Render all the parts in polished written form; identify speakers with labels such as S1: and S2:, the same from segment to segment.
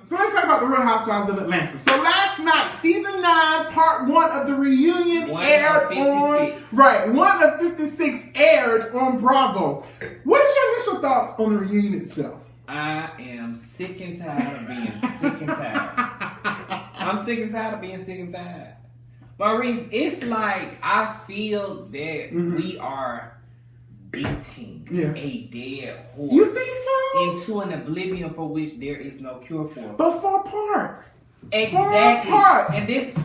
S1: So let's talk about the Real Housewives of Atlanta. So last night, season 9, part 1 of the reunion aired on 1 of 56 aired on Bravo. What is your initial thoughts on the reunion itself?
S2: I am sick and tired of being sick and tired. I'm sick and tired of being sick and tired. Maurice, it's like I feel that we are beating a dead horse.
S1: You think so?
S2: Into an oblivion for which there is no cure for.
S1: But 4 parts.
S2: Exactly.
S1: 4 parts.
S2: And this...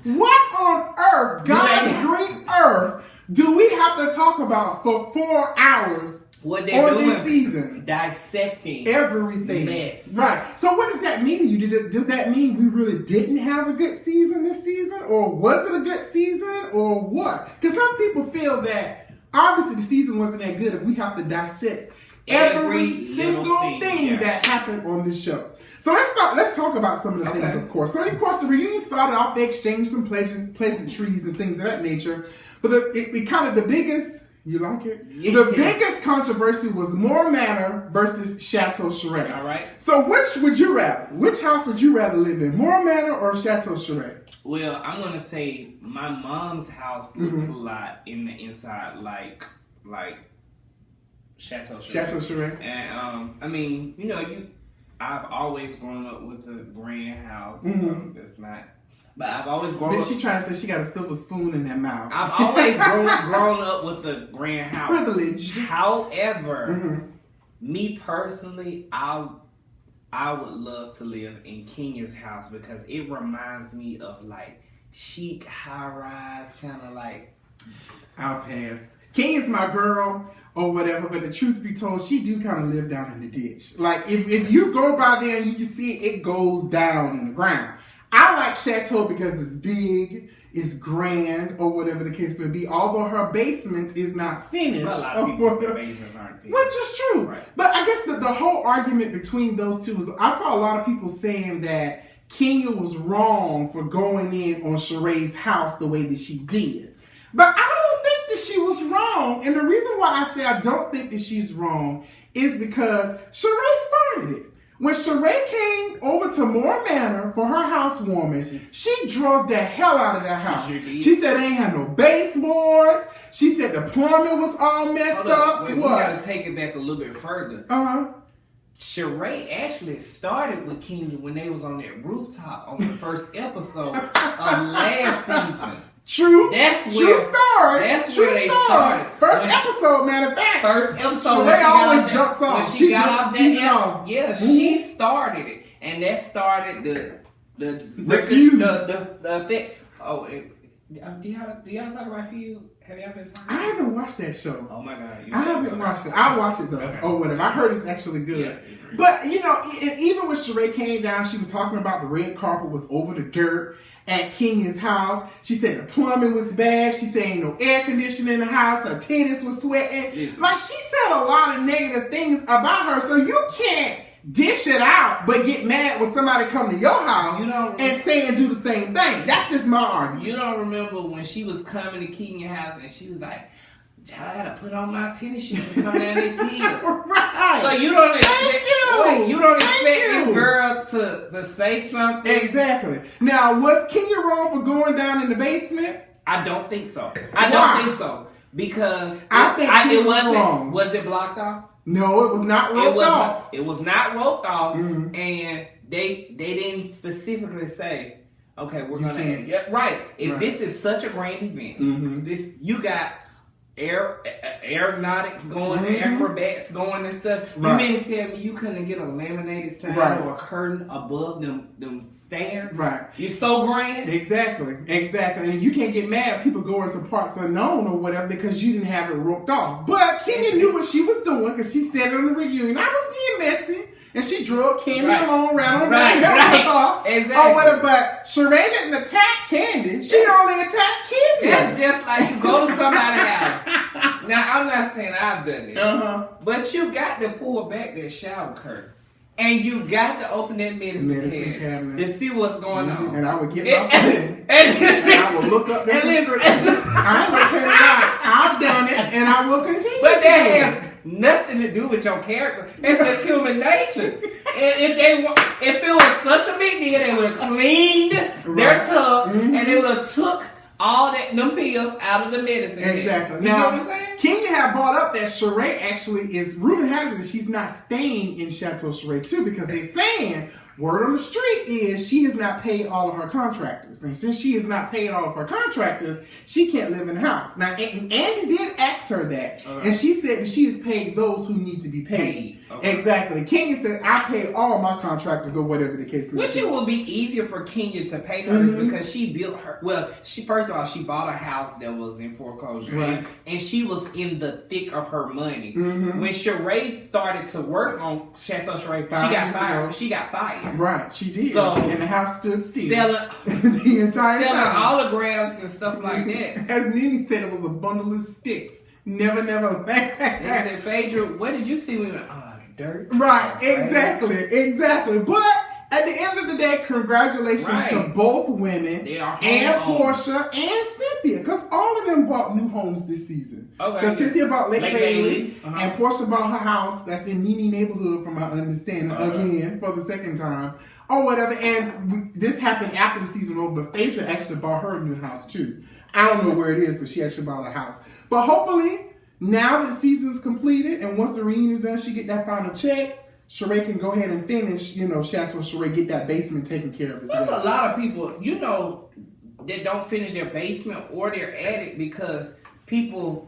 S1: What on earth, God's green earth, do we have to talk about for 4 hours
S2: what they're doing
S1: this season?
S2: Dissecting
S1: everything.
S2: Mess.
S1: Right. So what does that mean to you? Does that mean we really didn't have a good season this season? Or was it a good season? Or what? Because some people feel that obviously the season wasn't that good if we have to dissect every single thing that happened on this show. So let's talk about some of the things, of course. So of course the reunion started off, they exchanged some pleasantries and things of that nature. But the biggest, you like it? Yeah. The biggest controversy was More Manor versus Chateau Sheree.
S2: All right.
S1: So which would you rather? Which house would you rather live in? More Manor or Chateau Sheree?
S2: Well, I'm gonna say my mom's house looks a lot in the inside like Chateau Sheree.
S1: Chateau Sheree.
S2: And I mean, I've always grown up with a grand house. That's not. But I've always grown up...
S1: She trying to say she got a silver spoon in that mouth.
S2: I've always grown up with a grand house.
S1: Privileged.
S2: However, me personally, I would love to live in Kenya's house because it reminds me of like chic high-rise kind of like...
S1: I'll pass. Kenya's my girl or whatever, but the truth be told, she do kind of live down in the ditch. Like if you go by there and you can see it goes down in the ground. I like Chateau because it's big, it's grand, or whatever the case may be. Although her basement is not finished.
S2: Well, a lot of people's basements aren't finished.
S1: Which is true.
S2: Right.
S1: But I guess the whole argument between those two is, I saw a lot of people saying that Kenya was wrong for going in on Sheree's house the way that she did. But I don't think that she was wrong. And the reason why I say I don't think that she's wrong is because Sheree started it. When Sheree came over to More Manor for her housewarming, she drove the hell out of that house. She said they ain't had no baseboards. She said the plumbing was all messed up.
S2: Wait, we gotta take it back a little bit further. Sheree actually started with Kenya when they was on that rooftop on the first episode of last season.
S1: True.
S2: That's
S1: where
S2: they started.
S1: First episode, matter of fact.
S2: First episode.
S1: Sheree always jumps off.
S2: When she got off that yeah, she started it, and that started the thing. Oh, do y'all talk about Field? Have y'all been talking?
S1: I haven't watched that show.
S2: Oh my god,
S1: I haven't watched it. I'll watch it though, or whatever. I heard it's actually good. Yeah, but even when Sheree came down, she was talking about the red carpet was over the dirt at Kenya's house. She said the plumbing was bad. She said ain't no air conditioning in the house. Her titties was sweating. Yeah. Like she said a lot of negative things about her. So you can't dish it out, but get mad when somebody come to your house and say and do the same thing. That's just my argument.
S2: You don't remember when she was coming to Kenya's house and she was like, I gotta put on my tennis shoes and come down this hill.
S1: Right.
S2: So you don't expect this girl to say something.
S1: Exactly. Now, was Kenya wrong for going down in the basement?
S2: I don't think so. I don't think so. Because
S1: I think it wasn't wrong.
S2: Was it blocked off?
S1: No, it was not roped off.
S2: It was not roped off, and they didn't specifically say, okay, we're gonna right. If this is such a grand event, this you got aeronautics going, acrobats going and stuff. Right. You mean to tell me you couldn't get a laminated sign or a curtain above them stairs? Right. You're so grand.
S1: Exactly. And you can't get mad if people go into parts unknown or whatever because you didn't have it roped off. But Kenya knew what she was doing because she said it on the reunion. I was being messy. And she drug Kandi along around exactly. Or whatever, but Sheree didn't attack Kandi. She only attacked Kandi.
S2: That's just like you go to somebody's house. Now, I'm not saying I've done it, but you got to pull back that shower curtain. And you got to open that medicine cabinet to see what's going on.
S1: And I would get my phone and I would look up the prescriptions. I ain't gonna tell you lie. I've done it and I will continue.
S2: But that has nothing to do with your character. It's just human nature. if it was such a big deal, they would have cleaned their tub and they would have took all them pills out of the medicine.
S1: Exactly.
S2: You
S1: Now,
S2: know what I'm saying?
S1: Kenya had brought up that Sheree actually is, rumor has it that she's not staying in Chateau Sheree too, because they're saying, word on the street is she has not paid all of her contractors. And since she has not paid all of her contractors, she can't live in the house. Now, Andy did ask her that. And she said that she has paid those who need to be paid. Okay. Exactly. Kenya said, I pay all my contractors or whatever the case is.
S2: Which it will be easier for Kenya to pay hers because she built her. Well, first of all, she bought a house that was in foreclosure. And she was in the thick of her money. When Sheree started to work on Chateau Sheree, she got fired. She got fired.
S1: Right, she did.
S2: So,
S1: and the house stood still.
S2: Selling
S1: the entire time.
S2: Autographs and stuff like that.
S1: As Nene said, it was a bundle of sticks. Never.
S2: They said, Phaedra, what did you see when we went, dirt?
S1: Right, exactly. But at the end of the day, congratulations to both women, and Porsha and Cynthia, because all of them bought new homes this season. Because Cynthia bought Lake Bailey, and Porsha bought her house that's in Nene neighborhood, from my understanding, again for the second time, or whatever. And this happened after the season over, but Phaedra actually bought her a new house too. I don't know where it is, but she actually bought a house. But hopefully, now that the season's completed, and once the reunion is done, she get that final check, Sheree can go ahead and finish, Chateau Sheree, get that basement taken care of as well.
S2: There's a lot of people, that don't finish their basement or their attic because people,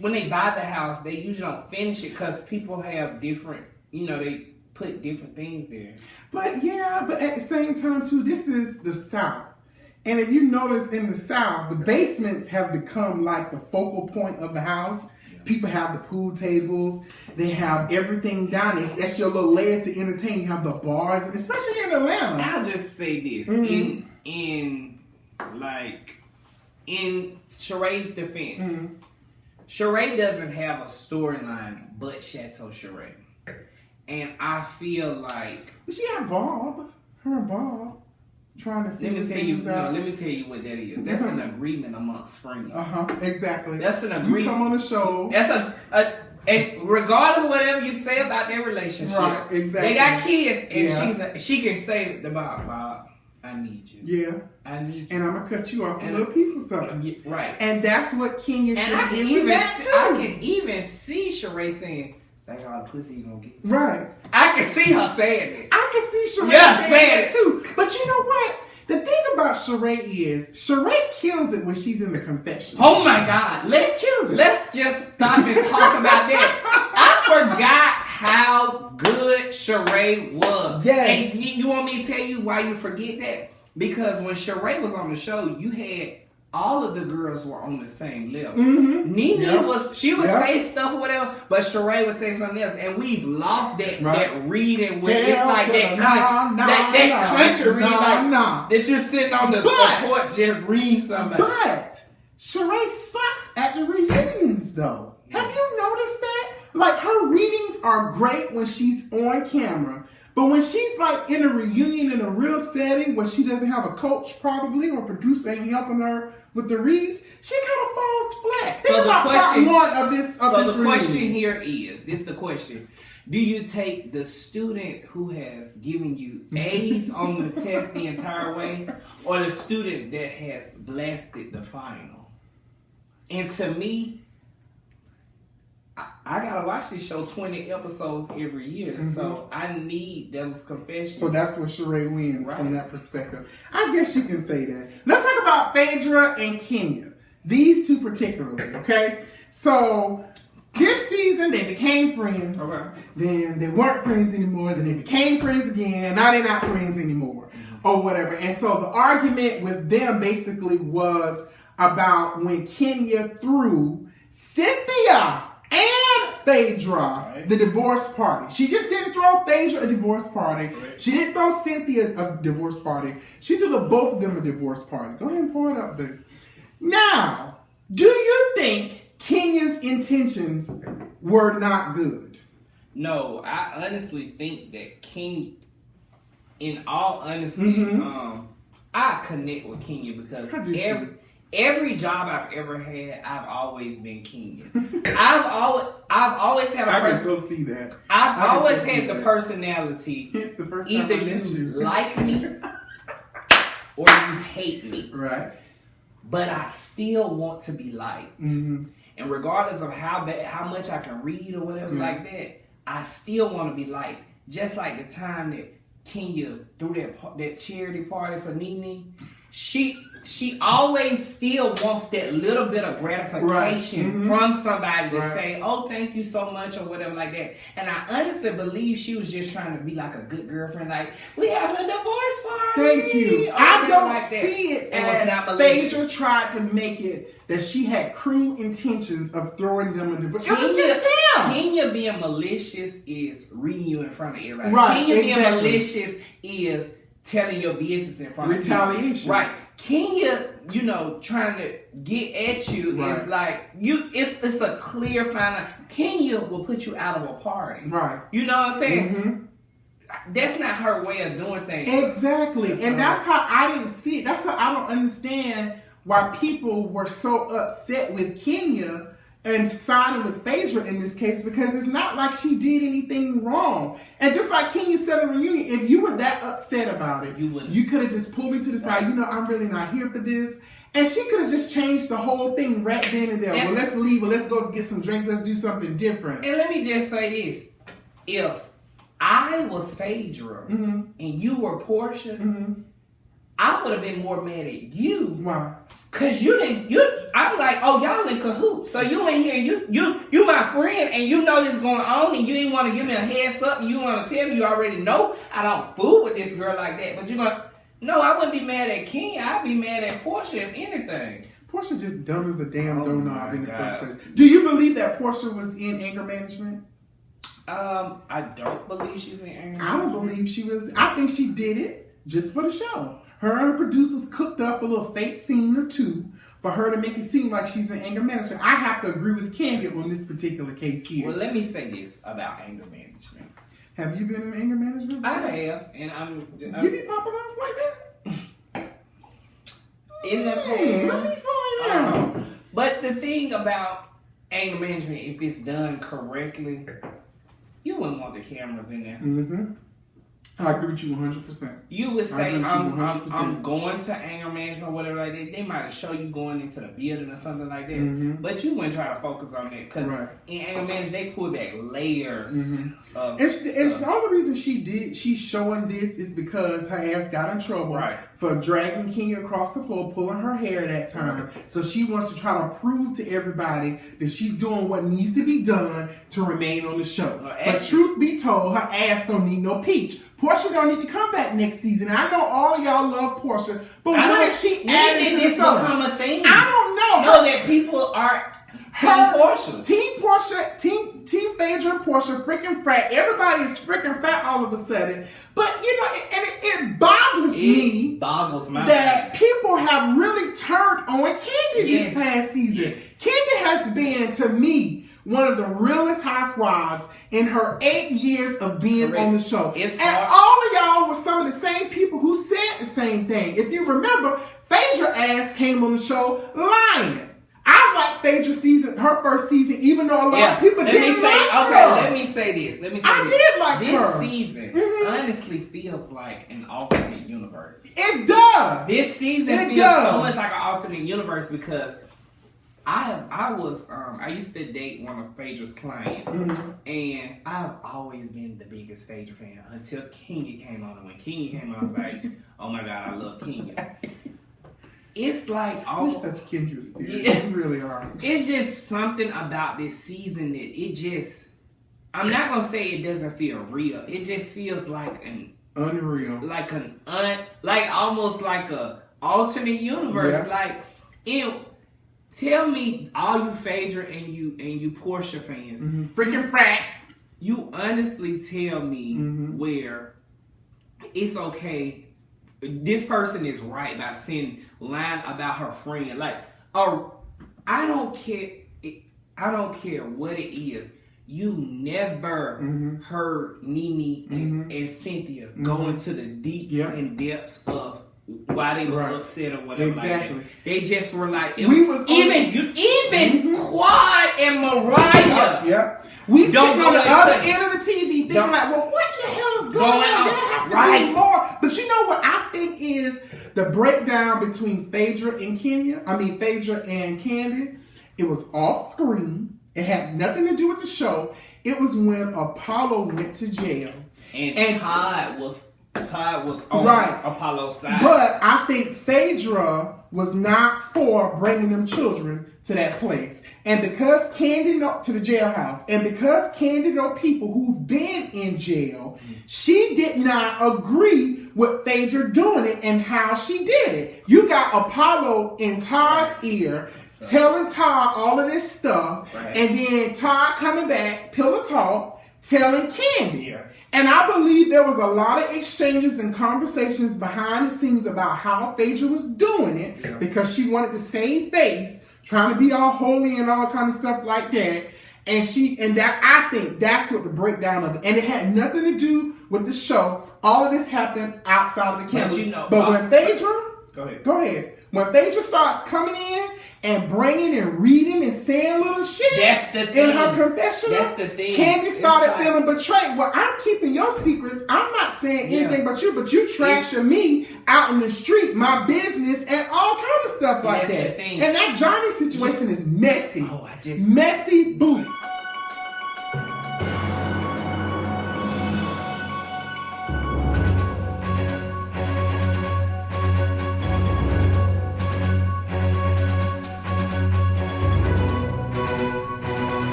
S2: when they buy the house, they usually don't finish it because people have different, they put different things there.
S1: But at the same time, too, this is the South. And if you notice in the South, the basements have become like the focal point of the house. People have the pool tables. They have everything down there. That's your little layer to entertain. You have the bars, especially in Atlanta.
S2: I'll just say this. In Sheree's defense, Sheree doesn't have a storyline but Chateau Sheree. And I feel like...
S1: But she had Bob. Her and Bob. Trying to figure things out.
S2: Let me tell you what that is. That's an agreement amongst friends.
S1: Exactly.
S2: That's an agreement.
S1: You come on the show.
S2: That's and regardless of whatever you say about their relationship,
S1: right? Exactly.
S2: They got kids, and she can say to Bob, I need you.
S1: Yeah.
S2: I need you.
S1: And I'm gonna cut you off a little piece of something.
S2: Right.
S1: And that's what Kenya should
S2: I can even see Sheree saying, "Say all the pussy you gonna get."
S1: Right.
S2: I can see her saying it.
S1: I can see Sheree saying it too. But you know what? The thing about Sheree is, Sheree kills it when she's in the confession.
S2: Oh my God. Let's just stop and talk about that. I forgot how good Sheree was.
S1: Yes.
S2: And you want me to tell you why you forget that? Because when Sheree was on the show, you had all of the girls were on the same level. Nene would say stuff or whatever, but Sheree would say something else, and we've lost that reading where it's like that country reading, that you're sitting on the porch just reading somebody.
S1: But Sheree sucks at the reunions, though. Have you noticed that? Like, her readings are great when she's on camera. But when she's like in a reunion in a real setting where she doesn't have a coach probably or producer ain't helping her with the reads, she kind of falls flat.
S2: So the
S1: question,
S2: question here is, this is the question. Do you take the student who has given you A's on the test the entire way, or the student that has blasted the final? And to me, I gotta watch this show 20 episodes every year, so I need those confessions.
S1: So that's where Sheree wins from that perspective. I guess you can say that. Let's talk about Phaedra and Kenya. These two particularly, okay? So this season they became friends. Okay. Then they weren't friends anymore. Then they became friends again. Now they're not friends anymore, or whatever. And so the argument with them basically was about when Kenya threw Cynthia and Phaedra the divorce party. She just didn't throw Phaedra a divorce party. She didn't throw Cynthia a divorce party. She threw both of them a divorce party. Go ahead and pour it up, baby. Now, do you think Kenya's intentions were not good?
S2: No, I honestly think that Kenya, in all honesty, I connect with Kenya because every job I've ever had, I've always been Kenya. I've always had a
S1: I can so see that.
S2: I've always had the personality.
S1: It's the first time
S2: either
S1: I met
S2: you like me or you hate me.
S1: Right.
S2: But I still want to be liked.
S1: Mm-hmm.
S2: And regardless of how much I can read or whatever like that, I still want to be liked. Just like the time that Kenya threw that charity party for Nene, she always still wants that little bit of gratification from somebody to say, oh, thank you so much or whatever like that. And I honestly believe she was just trying to be like a good girlfriend, like, we having a divorce party.
S1: Thank you. I don't
S2: like
S1: see it as Phaedra tried to make it that she had cruel intentions of throwing them a divorce. It was just them.
S2: Kenya being malicious is reading you in front of everybody.
S1: Right,
S2: Kenya being malicious is telling your business in front of
S1: retaliation.
S2: People. Right. Kenya, trying to get at you is like it's a clear fine line. Kenya will put you out of a party.
S1: Right.
S2: You know what I'm saying? Mm-hmm. That's not her way of doing things.
S1: Exactly. And that's how I didn't see it. That's how I don't understand why people were so upset with Kenya and siding with Phaedra in this case, because it's not like she did anything wrong. And just like Kenya said in the reunion, if you were that upset about it, you could have just pulled me to the side. I'm really not here for this. And she could have just changed the whole thing right then and there. Well, let's leave. Well, let's go get some drinks. Let's do something different.
S2: And let me just say this. If I was Phaedra and you were Porsha, I would have been more mad at you.
S1: Why?
S2: Cause I'm like, oh, y'all in cahoots. So you in here, you my friend, and you know this going on, and you didn't want to give me a heads up, and you want to tell me you already know I don't fool with this girl like that. But you're going, no, I wouldn't be mad at King. I'd be mad at Porsha if anything.
S1: Porsha just dumb as a damn doorknob in the first place. Do you believe that Porsha was in anger management?
S2: I don't believe she's in anger management.
S1: I don't believe she was. I think she did it just for the show. Her and her producers cooked up a little fake scene or two for her to make it seem like she's in anger management. I have to agree with Kandi on this particular case here.
S2: Well, let me say this about anger management.
S1: Have you been in anger management?
S2: I have, and
S1: You be popping off like that?
S2: In the past.
S1: Let me find out.
S2: But the thing about anger management, if it's done correctly, you wouldn't want the cameras in there.
S1: Mm-hmm. I agree with you 100%.
S2: You would say, I'm going to anger management or whatever like that. They might show you going into the building or something like that. Mm-hmm. But you wouldn't try to focus on that. Because in anger management, they pull back layers of
S1: the only reason she's showing this is because her ass got in trouble for dragging Kenya across the floor, pulling her hair that time. So she wants to try to prove to everybody that she's doing what needs to be done to remain on the show. But truth be told, her ass don't need no peach. Porsha don't need to come back next season. I know all of y'all love Porsha, but when is she adding to the show?
S2: Become a thing?
S1: I don't know.
S2: Know that people are Team Porsha.
S1: Team Porsha, Team Phaedra, Porsha, freaking fat. Everybody is freaking fat all of a sudden. But, it bothers me that people have really turned on Kandi this past season. Kandi has been, to me, one of the realest housewives in her 8 years of being on the show. All of y'all were some of the same people who said the same thing. If you remember, Phaedra ass came on the show lying. I like Phaedra season, her first season, even though a lot of people didn't like her.
S2: Let me say this.
S1: I did like her.
S2: This season honestly feels like an alternate universe.
S1: It does.
S2: This season feels so much like an alternate universe because I used to date one of Phaedra's clients, and I've always been the biggest Phaedra fan until Kenya came on. And when Kenya came on, I was like, oh my God, I love Kenya. It's like almost
S1: such kindred spirits. You really are.
S2: It's just something about this season that it just, I'm not gonna say it doesn't feel real. It just feels like an
S1: unreal.
S2: Like almost like a alternate universe. Yeah. Tell me, all you Phaedra and you Porsha fans, freaking frat, you honestly tell me where it's okay. This person is right by saying line about her friend. Like, I don't care what it is. You never heard Nene and Cynthia go into the deep and depths of why they was upset or whatever.
S1: Exactly.
S2: Like that. They just were like, Quad and Mariah.
S1: Yep. We sitting on the other end of the TV thinking like, well, what the hell is going on? There has to be more. But you know what I think is the breakdown between Phaedra and Kandi? It was off screen. It had nothing to do with the show. It was when Apollo went to jail.
S2: And Todd was on Apollo's side.
S1: But I think Phaedra was not for bringing them children to that place. And because Kandi know to the jailhouse, and because Kandi know people who've been in jail, she did not agree with Phaedra doing it and how she did it. You got Apollo in Todd's ear telling Todd all of this stuff, and then Todd coming back, pillow talk, telling Kandi. And I believe there was a lot of exchanges and conversations behind the scenes about how Phaedra was doing it because she wanted to save face, trying to be all holy and all kind of stuff like that. And that I think that's what the breakdown of it. And it had nothing to do with the show. All of this happened outside of the cameras. But when Phaedra, go ahead. When Phaedra starts coming in and bringing and reading and saying little shit in her confessional,
S2: that's the thing.
S1: Kandi started feeling betrayed. Well, I'm keeping your secrets. I'm not saying anything but you trashing me out in the street, my business, and all kind of stuff like that. And that Johnny situation is messy. Messy boots.